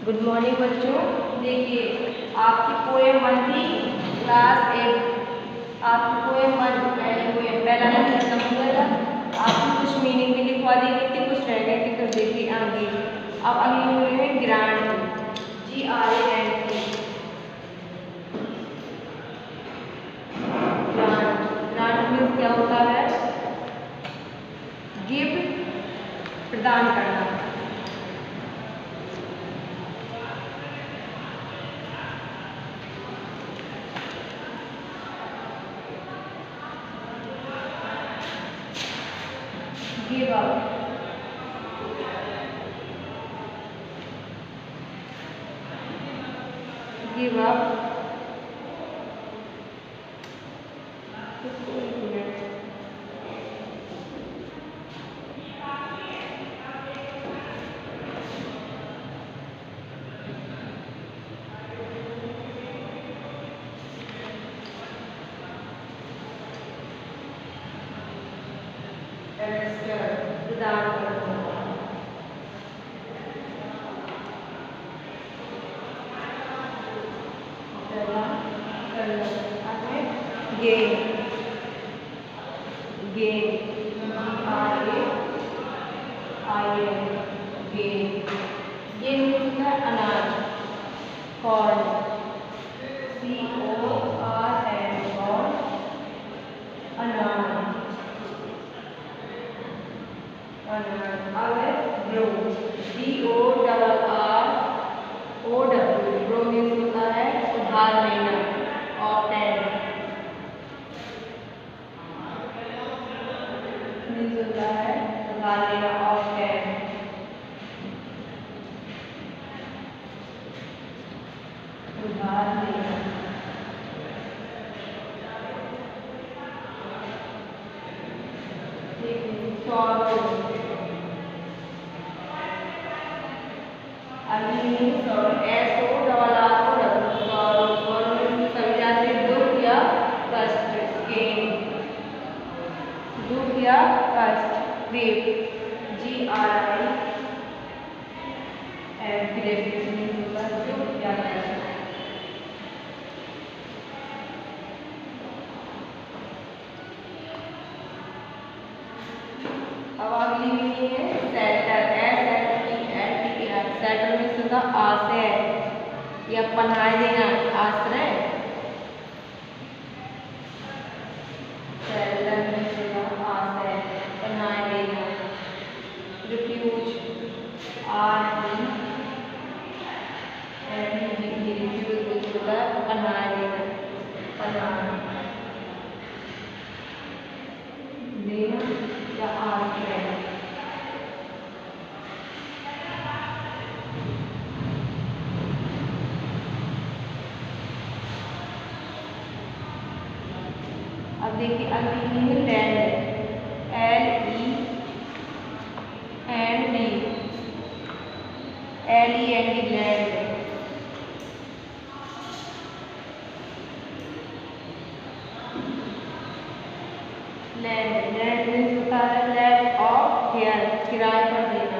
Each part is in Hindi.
गुड मॉर्निंग बच्चों। देखिए आपकी पोएम 1 थी क्लास 8। आपकी पोएम 1 पहला लेसन खत्म हो गया था। आपकी कुछ मीनिंग भी लिखवा दी गई थी, कुछ रह गए थे कर दी थी आगे। अब अगली हो रही है ग्रांट, GRANT। ग्रांट मीन्स क्या होता है? गिव, प्रदान करना। Give up, give up, प्रदान करना। गेन, गेन, गेन, गेन होता है अनाज, कॉर्न, CORN, कॉर्न, अनाज, ग्रो, GORROW, ग्रो मीन्स होता है उधार लेना, ऑब्टेन मीन्स होता है उधार लेना, ऑब्टेन। उधार लेना। सॉरो, सभी जाते दुख या कष्ट, गेन, दुख या कष्ट, ग्रीफ, GRIEF, दुख या कष्ट। अब अगली मीनिंग है सेटल, SETTER। सेटल मीन्स होता आश्रय या पनाह देना, आश्रय। सेटल मीन्स होता आश्रय, पनाह देना। रिफ्यूज, रिफ्यूज मीन्स होता है पनाह देना, पनाह देना या आश्रय। अब देखिए अगली मीनिंग है land, LEND, land. Land means होता है लैंड ऑफ हेयर, किराए पर देना,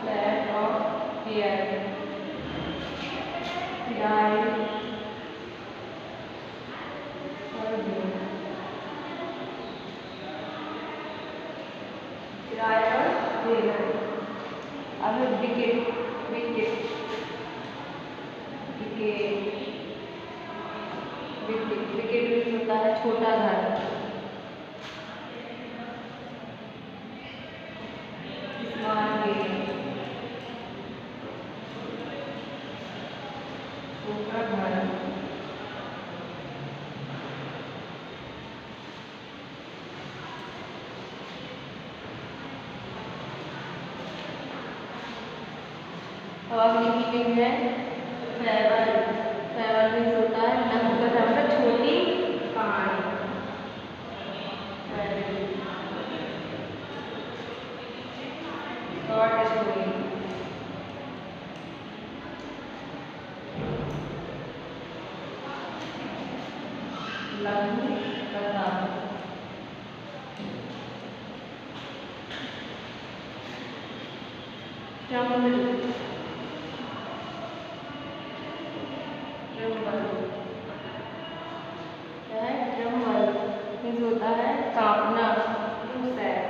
लैंड ऑफ हेयर, किराए पर देना, किराए पर देना। अब wicket, wicket, wicket, wicket, wicket means होता है छोटा घर। अब अगली मीनिंग है फेबल, फेबल मीन्स होता है लघुकथा, मतलब छोटी कहानी। शॉर्ट स्टोरी, लघु कथा। समुद्र, कांपना, टू सैड,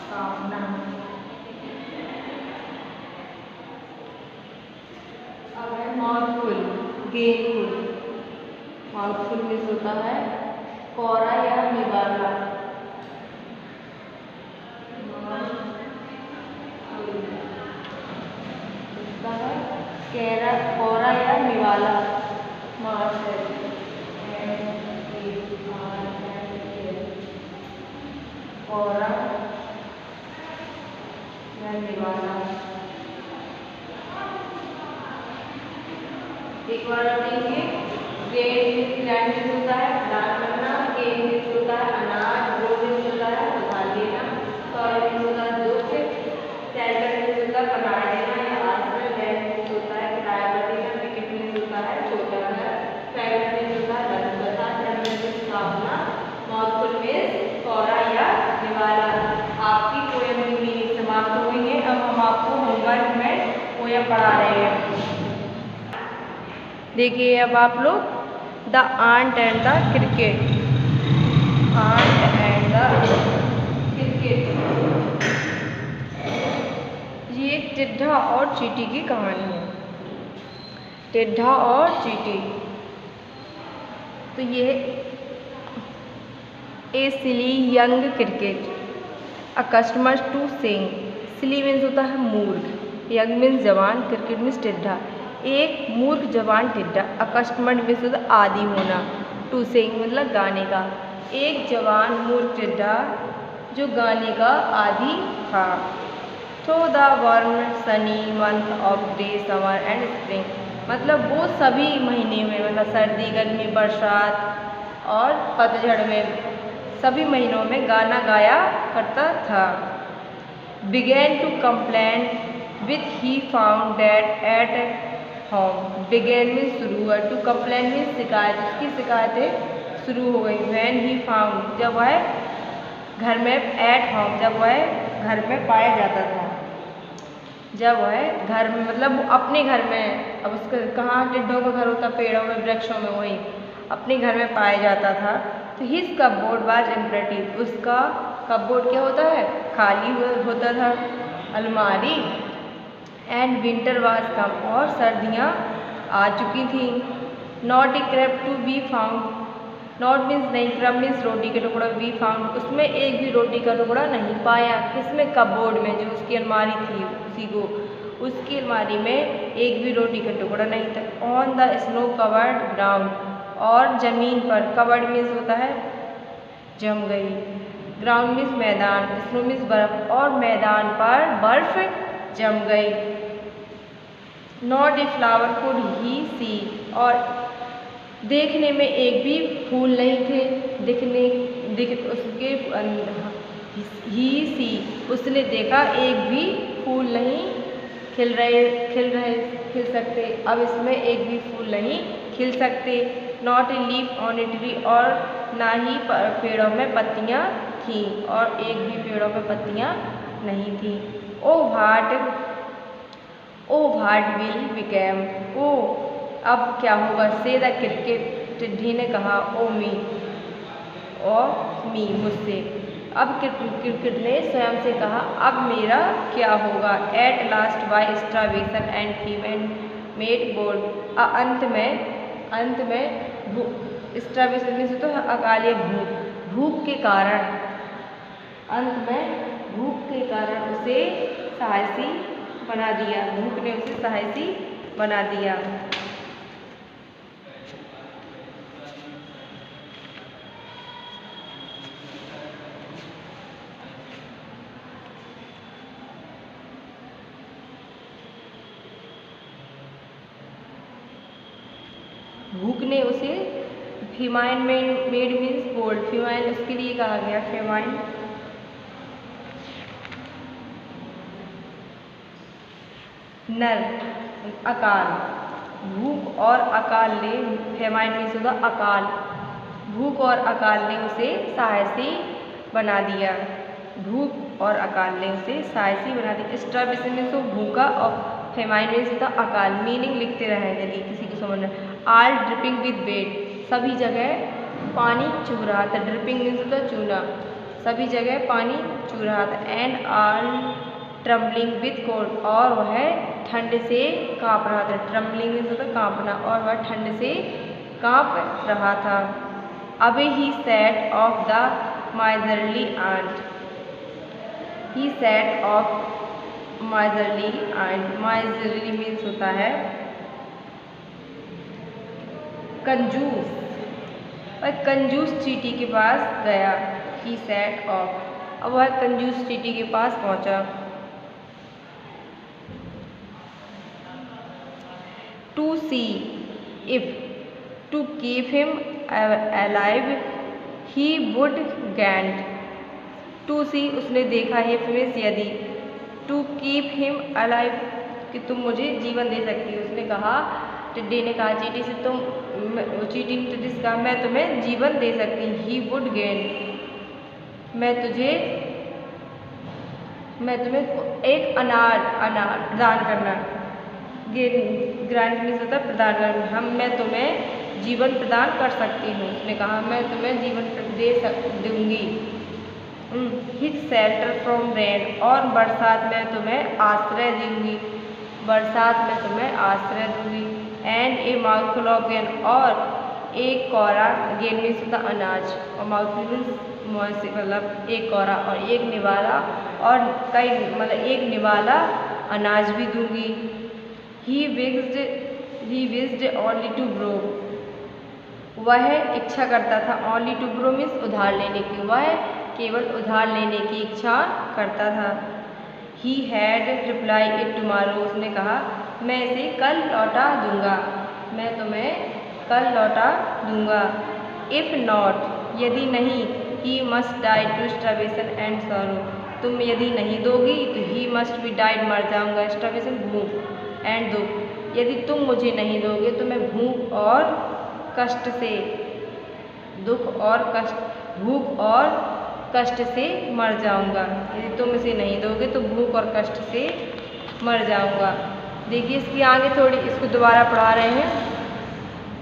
कांपना। अब है माउथफुल, गेनफुल। माउथफुल मीन्स होता है कोरा या निवाला। होता है केरा, कोरा या निवाला। कोरा या निवाला। एक बार देखेंगे, ग्रेड होता है दाल करना, गेन होता है अनाज, ग्रोथ होता है उगा लेना, सॉइल होता है दुख, सेल्टर होता है बना देना या आश्रय, लैंड होता है किराया पर देना, विकेट होता है छोटा घर, फैक्ट होता है रंगता, जन्म स्थापना, माउथफुल मीन्स कोरा या निवाला। आपकी पोएम की मीनिंग समाप्त हो गई है। अब हम आपको होमवर्क में पोएम पढ़ा रहे हैं। देखिए अब आप लोग, the ant and the cricket. Ant and the cricket, ये एक टिड्ढा और चींटी की कहानी है। टिड्ढा और चींटी। तो ये a silly young cricket, accustomed to sing. Silly means होता है मूर्ख, यंग मीन्स जवान, क्रिकेट मीन्स टिड्ढा। एक मूर्ख जवान टिड्ढा, अकस्टमर्ड मीन्स होता आदि होना, टू सिंग मतलब गाने का। एक जवान मूर्ख टिड्ढा जो गाने का आदि था। Through the warm sunny month of day summer and spring, मतलब वो सभी महीने में, मतलब सर्दी गर्मी बरसात और पतझड़ में, सभी महीनों में गाना गाया करता था। Began to complain with he found that at home. Began means शुरू हुआ, टू कंप्लेन मीन्स शिकायत, उसकी शिकायतें शुरू हो गई। व्हेन ही फाउंड, जब वह घर में, एट होम जब वह घर में पाया जाता था, जब वह घर में मतलब अपने घर में, अब उसका कहाँ टिड्ढों का घर होता, पेड़ों में वृक्षों में, वही अपने घर में पाया जाता था। तो हिज कपबोर्ड वाज एम्प्टी, उसका कपबोर्ड क्या होता है, खाली होता था, अलमारी। एंड विंटर वाज कम, और सर्दियाँ आ चुकी थी। Not a crab to be found, not means नहीं, क्रब मीन्स रोटी का टुकड़ा, बी फाउंड उसमें एक भी रोटी का टुकड़ा नहीं पाया। किसमें, कपबोर्ड में, जो उसकी अलमारी थी उसी को, उसकी अलमारी में एक भी रोटी का टुकड़ा नहीं था। On the snow covered ground, और ज़मीन पर, कवर्ड मीन्स होता है जम गई, ग्राउंड मीन्स मैदान, स्नो मीन्स बर्फ, और मैदान पर बर्फ जम गई। Not a flower could he see, और देखने में एक भी फूल नहीं थे, उसके ही सी, उसने देखा एक भी फूल नहीं खिल सकते, अब इसमें एक भी फूल नहीं खिल सकते। Not a leaf on a tree, और ना ही पेड़ों में पत्तियाँ थीं, और एक भी पेड़ों में पत्तियाँ नहीं थीं। ओ व्हाट विल बिकम, ओ अब क्या होगा, से द क्रिकेट, टिड्ढी ने कहा, ओ मी, और मी मुझसे। अब क्रिकेट ने स्वयं से कहा, अब मेरा क्या होगा। At last by starvation and famine made bold, अंत में स्टार्वेशन में तो अकाले भूख के कारण, अंत में भूख के कारण उसे साहसी बना दिया, भूख ने उसे साहसी बना दिया। भूख ने उसे, famine made means bold, famine उसके लिए कहा गया, फेमाइन नर, अकाल, भूख और अकाल ने, फेमाइन मीन्स होगा अकाल, भूख और अकाल ने उसे साहसी बना दिया, भूख और अकाल ने उसे साहसी बना दिया। स्टार्वेशन मीन्स तो भूखा, और फेमाइन मीन्स होता अकाल। मीनिंग लिखते रहें यदि किसी को समझना। ऑल ड्रिपिंग विद वेट, सभी जगह पानी चू रहा था। ड्रिपिंग मीन्स होता चूना, सभी जगह पानी चू रहा था। And all trembling with cold, और वह ठंड से काँप रहा था। ट्रम्बलिंग मीन्स होता काँपना, और वह ठंड से काँप रहा था। Away he set off the miserly ant, he set off miserly ant. Miserly means होता है कंजूस, और कंजूस चींटी के पास गया। ही सेट ऑफ, अब वह कंजूस चींटी के पास पहुंचा। To see if to keep him alive he would grant. To see उसने देखा, इफ मीन्स यदि, टू कीप हिम अलाइव कि तुम मुझे जीवन दे सकती हो। उसने कहा, टिड्डी ने कहा चींटी से, तुम, चींटी ने टिड्डी से कहा मैं तुम्हें जीवन दे सकती हूँ। ही वुड गैंट, मैं तुम्हें एक अनार प्रदान करना। ग्रांट मीन्स होता है प्रदान करना। मैं तुम्हें जीवन प्रदान कर सकती हूँ। उसने कहा मैं तुम्हें जीवन दे दूँगी। हिज शेल्टर फ्रॉम रेन, और बरसात में तुम्हें आश्रय दूँगी, बरसात में तुम्हें आश्रय दूँगी। And A mouthful of gain, और एक कौरा, गेन मीन्स होता अनाज, और माउथफुल मीन्स मतलब एक कौरा, और एक निवाला, और कई मतलब एक निवाला अनाज भी दूँगी। He wished only to grow, वह इच्छा करता था। ओनली टू ग्रो मीन्स उधार लेने की, वह केवल उधार लेने की इच्छा करता था। He had reply it tomorrow, उसने कहा मैं इसे कल लौटा दूँगा, मैं तुम्हें कल लौटा दूँगा। इफ़ नॉट, यदि नहीं, he must die to starvation and sorrow, तुम यदि नहीं दोगी तो ही मस्ट बी डाइड, मर जाऊँगा। स्टार्वेशन भूख, एंड दुख, यदि तुम मुझे नहीं दोगे तो मैं भूख और कष्ट से, दुख और कष्ट, भूख और कष्ट से मर जाऊँगा। यदि तुम इसे नहीं दोगे तो भूख और कष्ट से मर जाऊँगा। देखिए इसकी आगे थोड़ी, इसको दोबारा पढ़ा रहे हैं।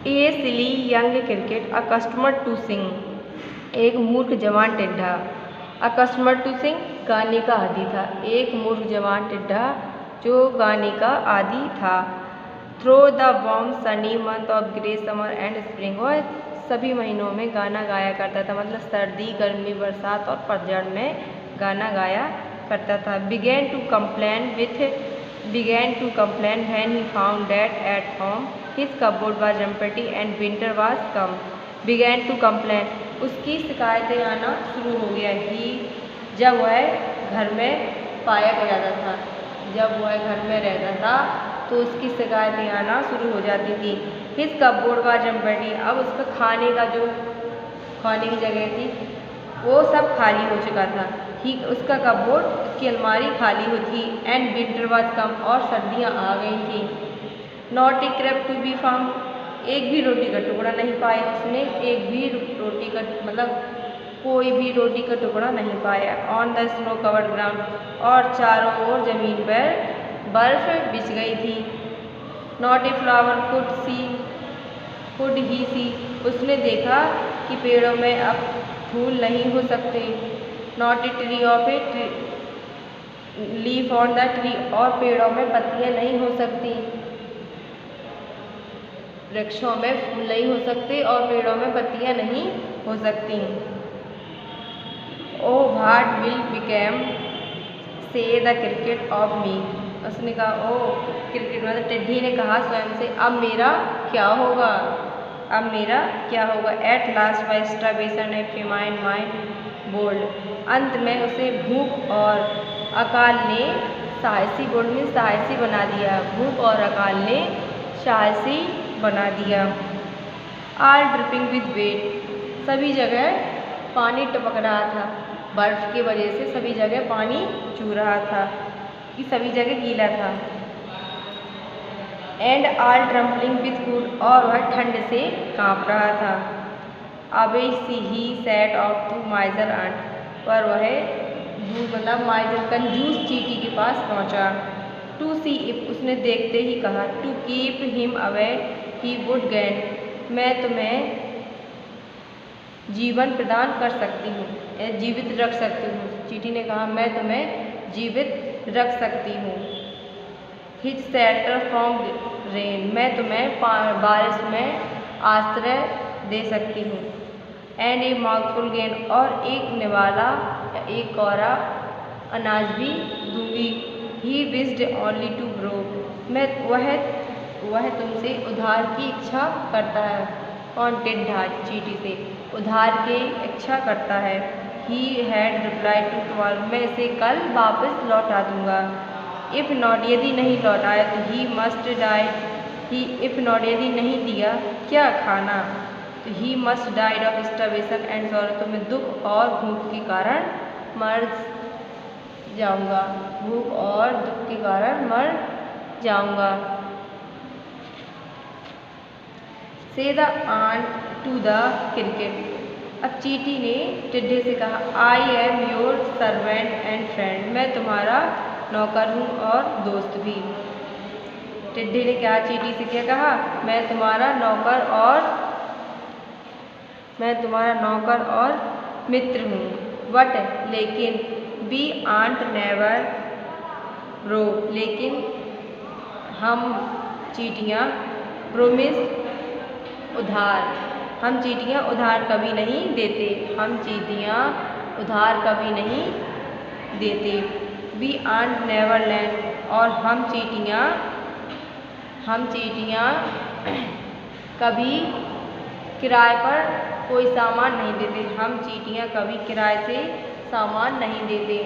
A silly young cricket accustomed to sing, एक मूर्ख जवान टिड्ढा। अ कस्टमर टू सिंग, गाने का आदी था। एक मूर्ख जवान टिड्ढा जो गाने का आदी था। Through the warm sunny month of grey summer and spring, वह सभी महीनों में गाना गाया करता था, मतलब सर्दी, गर्मी, बरसात और पतझड़ में गाना गाया करता था। Began to complain when he found that at home his cupboard was empty and winter was come. Began to complain, उसकी शिकायतें आना शुरू हो गया। ही, जब वह घर में पाया जाता था, जब वह घर में रहता था तो उसकी शिकायतें आना शुरू हो जाती थी। हिज कपबोर्ड वाज एम्प्टी, अब उसका खाने का जो खाने की जगह थी वो सब खाली हो चुका था। ही, उसका कपबोर्ड, उसकी अलमारी खाली हुई थी। एंड विंटर वाज कम, और सर्दियाँ आ गई थी। Not a crab to be found, एक भी रोटी का टुकड़ा नहीं पाया उसने, एक भी रोटी का मतलब कोई भी रोटी का टुकड़ा नहीं पाया। On the snow covered ground, और चारों ओर जमीन पर बर्फ बिछ गई थी। Not a flower could he see, उसने देखा कि पेड़ों में अब फूल नहीं हो सकते। Not a tree of a leaf on the tree, और पेड़ों में पत्तियां नहीं हो सकती, वृक्षों में फूल नहीं हो सकते और पेड़ों में पत्तियां नहीं हो सकती। ओ व्हाट विल बिकम से द क्रिकेट ऑफ मी, उसने कहा, ओ क्रिकेट मतलब टिड्डी ने कहा स्वयं से, अब मेरा क्या होगा, अब मेरा क्या होगा। At last by starvation a famine mind bold, अंत में उसे भूख और अकाल ने साहसी, बोल्ड में साहसी बना दिया, भूख और अकाल ने साहसी बना दिया। आल ड्रिपिंग विद वेट, सभी जगह पानी टपक रहा था, बर्फ़ की वजह से सभी जगह पानी चू रहा था कि सभी जगह गीला था। And all trembling with food, और वह ठंड से काँप रहा था। Away he set off to miser ant, पर वह मतलब माइजर कंजूस चींटी के पास पहुंचा। टू सी इफ, उसने देखते ही कहा, to keep him away he would get, मैं तुम्हें जीवन प्रदान कर सकती हूँ या जीवित रख सकती हूँ। चींटी ने कहा मैं तुम्हें जीवित रख सकती हूँ। हिज शेल्टर फ्रॉम रेन, मैं तुम्हें बारिश में आश्रय दे सकती हूँ। एंड ए माउथफुल गेन, और एक निवाला एक कौरा अनाज भी दूंगी। He wished only to grow, वह तुमसे उधार की इच्छा करता है। कौन? टिड्ढा चींटी से उधार की इच्छा करता है। He had replied to tomorrow, मैं इसे कल वापस लौटा दूंगा। इफ़ नॉट, यदि नहीं लौटाया तो he must die. He if not, यदि नहीं दिया क्या खाना तो he must died of starvation and sorrow, तो मैं दुख और भूख के कारण मर जाऊंगा। भूख और दुख के कारण मर जाऊंगा। Said the ant to the cricket, अब चींटी ने टिड्ढे से कहा I am your servant and friend, मैं तुम्हारा नौकर हूँ और दोस्त भी। टिड्ढे ने क्या चींटी से क्या कहा? मैं तुम्हारा नौकर और मित्र हूँ। बट लेकिन वी आंट नेवर रो, लेकिन हम चींटियाँ प्रोमिस हम चींटियाँ उधार कभी नहीं देते। हम चींटियाँ उधार कभी नहीं देते। वी आंट नेवर लैंड, और हम चींटियाँ कभी किराए पर कोई सामान नहीं देते। हम चींटियाँ कभी किराए से सामान नहीं देते।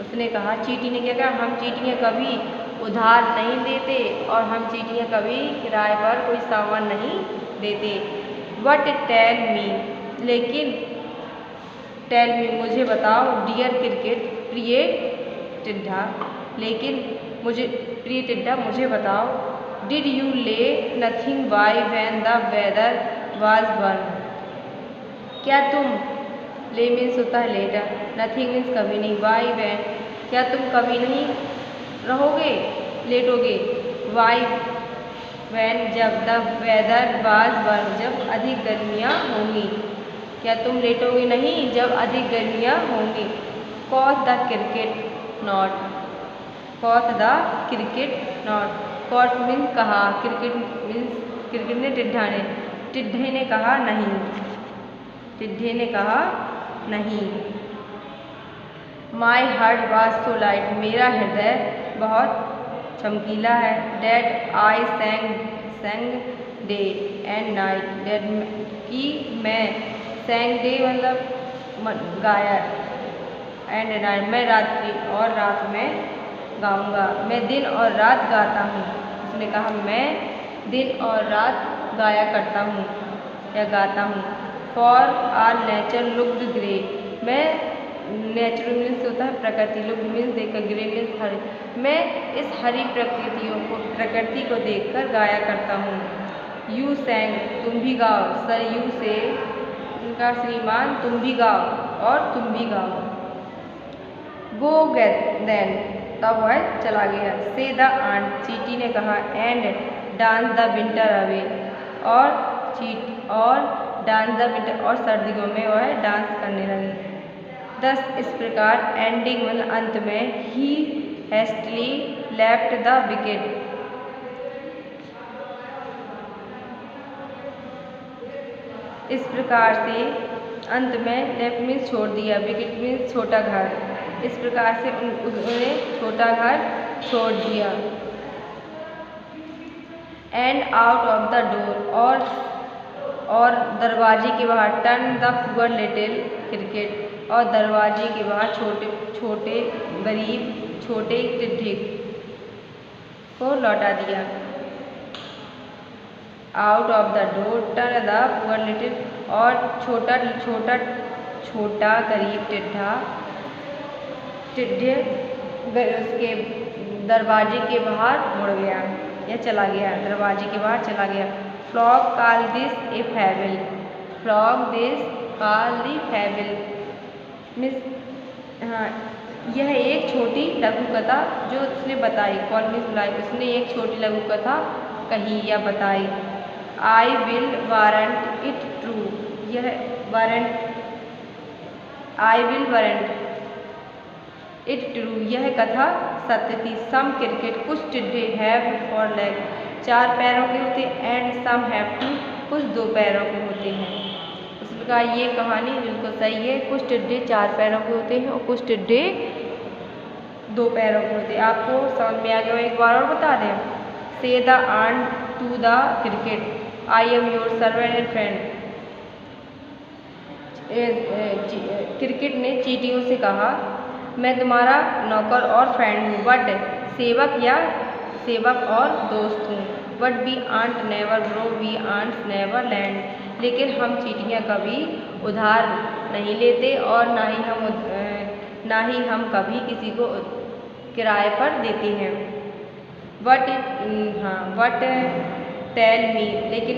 उसने कहा, चींटी ने क्या कहा? हम चींटियाँ कभी उधार नहीं देते और हम चींटियाँ कभी किराए पर कोई सामान नहीं देते। बट टेल मी, लेकिन टेल मी, मुझे बताओ, डियर क्रिकेट, प्रिय टिड्ढा, लेकिन प्रिय टिड्ढा मुझे बताओ, did you lay nothing by when the weather was burn, क्या तुम, ले मीन्स होता है लेटर, नथिंग मीन्स कभी नहीं, बाय व्हेन क्या तुम कभी नहीं रहोगे, लेटोगे, वाई वैन जब, द वेदर वाज बर्न जब अधिक गर्मियाँ होंगी, क्या तुम लेटोगे नहीं जब अधिक गर्मियाँ होंगी। Quoth the cricket not, quoth the cricket not, quoth means कहा, क्रिकेट मीन्स क्रिकेट ने टिड्ढे ने कहा नहीं, टिड्ढे ने कहा नहीं। My heart was so light, मेरा हृदय बहुत चमकीला है। That I sang day and night, that कि मैं सेंग डे मतलब गाया, एंड नाइट मैं रात्रि और रात में गाऊंगा। मैं दिन और रात गाता हूँ। उसने कहा मैं दिन और रात गाया करता हूँ या गाता हूँ। For our nature looked grey, मैं नेचुरल मीन्स होता है प्रकृति, लुक मीन्स देखकर, ग्रे मीन्स हरी, मैं इस हरी प्रकृति को देखकर गाया करता हूँ। यू सैंग, तुम भी गाओ, सर यू से उनका श्रीमान, तुम भी गाओ और तुम भी गाओ। गो गेट देन, तब वह चला गया। से द आंट, चींटी ने कहा, and dance the winter away, और डांस द विंटर, और सर्दियों में वह डांस करने लगी। दस, इस प्रकार, एंडिंग मतलब अंत में, ही हेस्टली लेफ्ट द विकेट, इस प्रकार से अंत में, लेफ्ट मीन्स छोड़ दिया, विकेट मीन्स छोटा घर, इस प्रकार से उन्होंने छोटा घर छोड़ दिया। And out of the door, और दरवाजे के बाहर, turn the poor little cricket, और दरवाजे के बाहर छोटे गरीब छोटे टिड्ढे को लौटा दिया। Out of the door, turn the poor little, और छोटा गरीब टिड्ढे उसके दरवाजे के बाहर मुड़ गया या चला गया, दरवाजे के बाहर चला गया। Frog call this A fable, frog this call the fable miss, हाँ, यह एक छोटी लघु कथा जो उसने बताई, कॉल मिस बुलाई, उसने एक छोटी लघु कथा कही या बताई। I will warrant it true, यह warrant I will warrant it true, यह कथा सत्य थी। सम क्रिकेट, कुछ टिड्डे हैव 4 लेग, 4 पैरों के होते, एंड सम हैव 2, कुछ 2 पैरों के होते हैं। उसने कहा ये कहानी बिल्कुल सही है, कुछ टिड्डे 4 पैरों के होते हैं और कुछ टिड्डे 2 पैरों के होते हैं। आपको समझ में आ गया? एक बार और बता दें। Said the ant to the cricket, I am your servant and friend. Cricket ने चींटियों से कहा मैं तुम्हारा नौकर और फ्रेंड हूँ, बट सेवक और दोस्त हूँ। But we ant never grow, we ant never land, लेकिन हम चींटियाँ कभी उधार नहीं लेते और ना ही हम कभी किसी को किराए पर देते हैं। बट टेल मी, लेकिन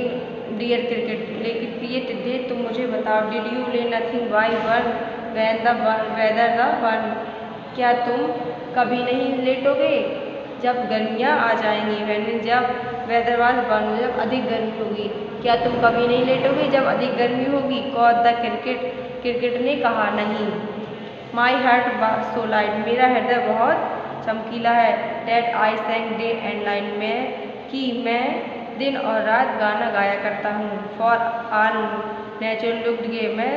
डियर क्रिकेट, लेकिन प्रिय टिड्डे तुम मुझे बताओ, did you lay nothing why one van the weather the one, क्या तुम कभी नहीं लेटोगे जब गर्मियाँ आ जाएंगी। वैन जब वेदर वाज वन, जब अधिक गर्मी होगी। क्या तुम कभी नहीं लेटोगे जब अधिक गर्मी होगी। कॉज द क्रिकेट ने कहा नहीं। माई हार्ट सो लाइट, मेरा हृदय बहुत चमकीला है। That I sang day and night, मैं दिन और रात गाना गाया करता हूँ। For all nature looked gay, मैं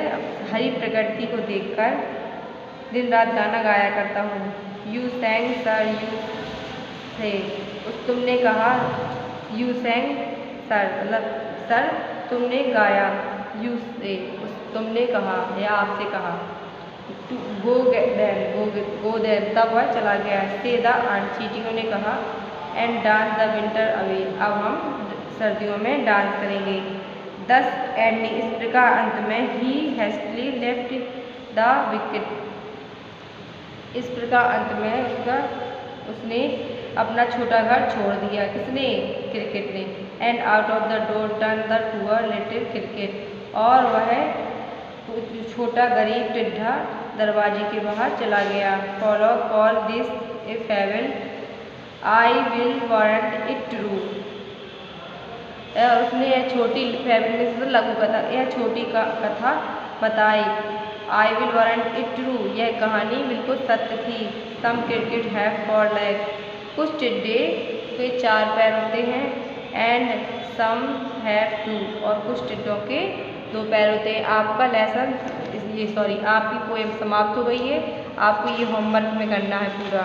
हरी प्रकृति को देखकर दिन रात गाना गाया करता हूँ। यू सेंग सर, यू थे, तुमने कहा। यू सेंग सर, मतलब सर तुमने गाया। यू से, तुमने कहा या आपसे कहा। गो देन, तब वह चला गया। से द आंट, चींटियों ने कहा। And dance the winter away, अब हम सर्दियों में डांस करेंगे। दस एंडिंग, इस प्रकार अंत में। ही हैस्टली लेफ्ट द विकेट, इस प्रकार अंत में उसने अपना छोटा घर छोड़ दिया। किसने? क्रिकेट ने। And out of the door turn the poor little cricket, और वह छोटा गरीब टिड्ढा दरवाजे के बाहर चला गया। Follow call this A fable, I will warrant it true, उसने यह छोटी फेबल में लघु कथा, यह छोटी कथा बताई। I will warrant it true, यह कहानी बिल्कुल सत्य थी। सम क्रिकेट हैव 4 लेग, कुछ टिड्डे के 4 पैर होते हैं। एंड सम हैव 2, और कुछ टिड्डों के 2 पैर होते हैं। आपका लेसन आपकी पोएम समाप्त हो गई है। आपको ये होमवर्क में करना है पूरा।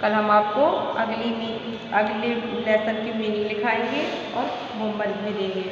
कल हम आपको अगले लेसन की मीनिंग लिखाएंगे और होमवर्क भी देंगे।